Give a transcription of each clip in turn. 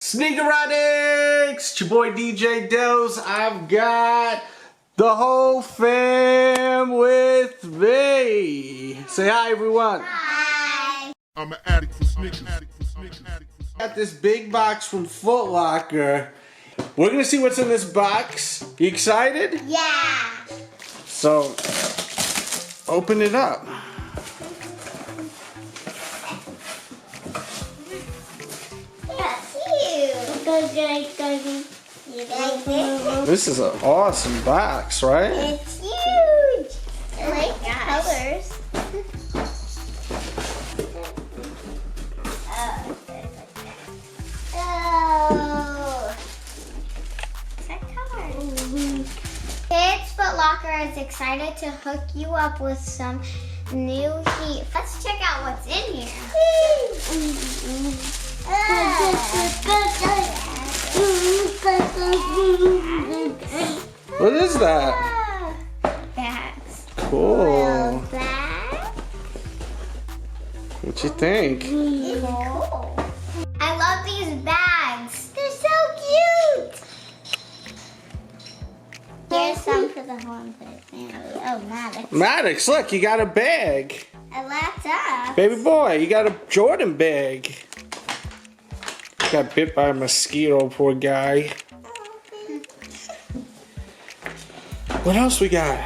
Sneaker addicts! It's your boy DJ Dells. I've got the whole fam with me. Say hi, everyone. Hi. I'm an addict for sneakers. Got this big box from Footlocker. We're gonna see what's in this box. You excited? Yeah. So, open it up. This is an awesome box, right? It's huge. I like the colors. Oh. Is that color? Kids Footlocker is excited to hook you up with some new heat. Let's check out what's in here. What is that? Bags. Cool. Bag. What you think? Cool. I love these bags. They're so cute. Here's some for the home family. Oh, Maddox. Maddox, look, you got a bag. A laptop. Baby boy, you got a Jordan bag. Got bit by a mosquito, poor guy. What else we got?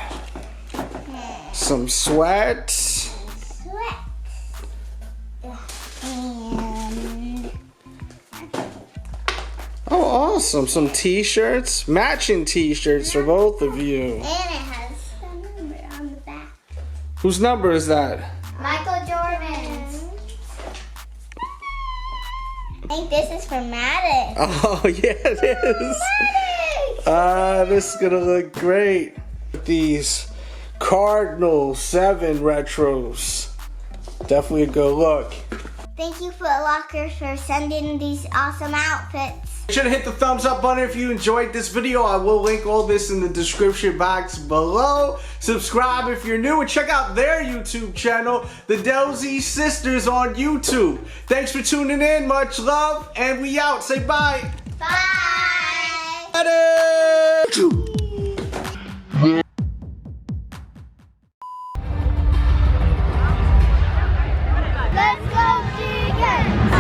Some sweats. Sweat. And Oh, awesome. Some t-shirts. Matching t-shirts for both of you. it has a number on the back. Whose number is that? Michael Jordan's. I think this is for Maddox. Oh, yeah, it is. This is gonna look great. These Cardinal 7 retros. Definitely a good look. Thank you, Footlocker, for sending these awesome outfits. Make sure to hit the thumbs up button if you enjoyed this video. I will link all this in the description box below. Subscribe if you're new and check out their YouTube channel, the Delzy Sisters on YouTube. Thanks for tuning in. Much love, and we out. Say bye. Bye. Bye. Let's go, Chickens!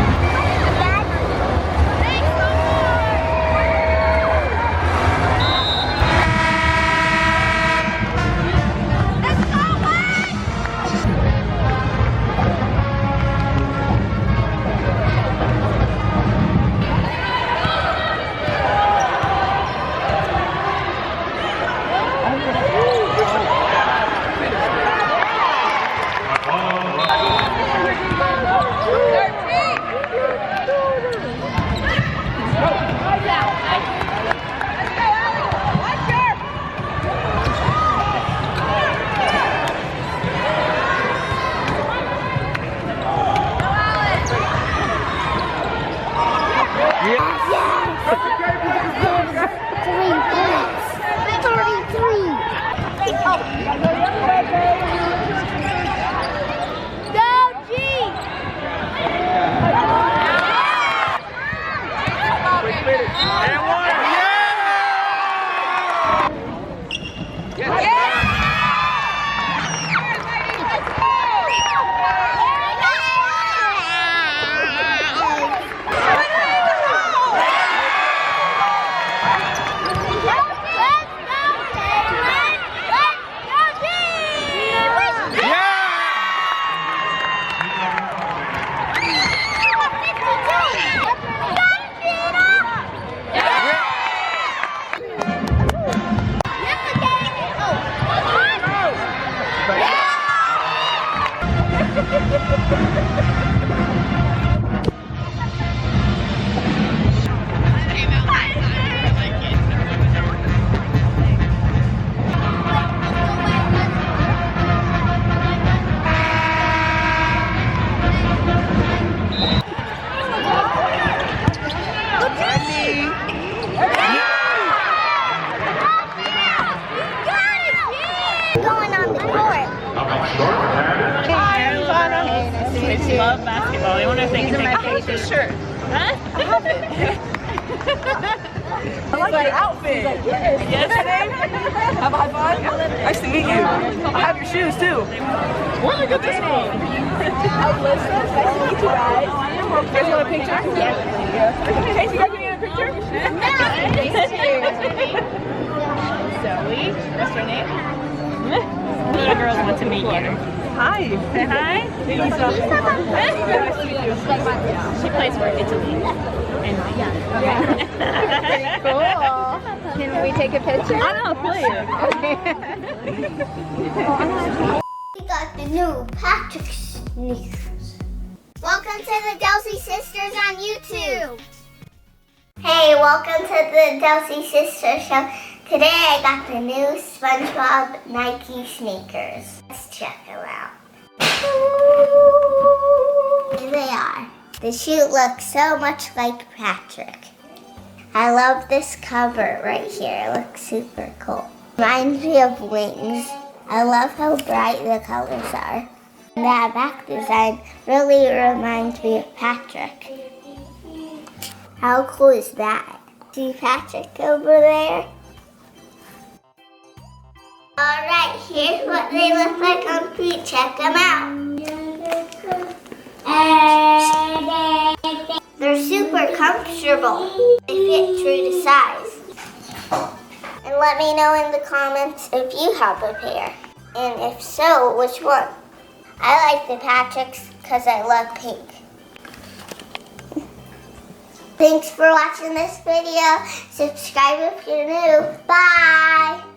Love basketball. I wonder if they can take I have this shirt. Huh? I have it. Yesterday? Have a high five? Nice to meet you. I have your shoes too. Where did I get this from? Nice to meet you guys. You guys want a picture? Yes. Hey, so you guys want to get a picture? Zoe, what's your name? Little girls want to meet you. Hi. Say hi. Lisa. Nice to meet you. She plays for Italy. And Cool. Can we take a picture? I'm not a player. We got the new Patrick sneakers. Welcome to the Delsey Sisters on YouTube. Hey, welcome to the Delsey Sisters show. Today I got the new SpongeBob Nike sneakers. Let's check them out. Here they are. The shoe looks so much like Patrick. I love this cover right here. It looks super cool. Reminds me of wings. I love how bright the colors are. And that back design really reminds me of Patrick. How cool is that? See Patrick over there? Alright, here's what they look like on feet. Check them out. They're super comfortable. They fit true to size. And let me know in the comments if you have a pair. And if so, which one? I like the Patricks because I love pink. Thanks for watching this video. Subscribe if you're new. Bye!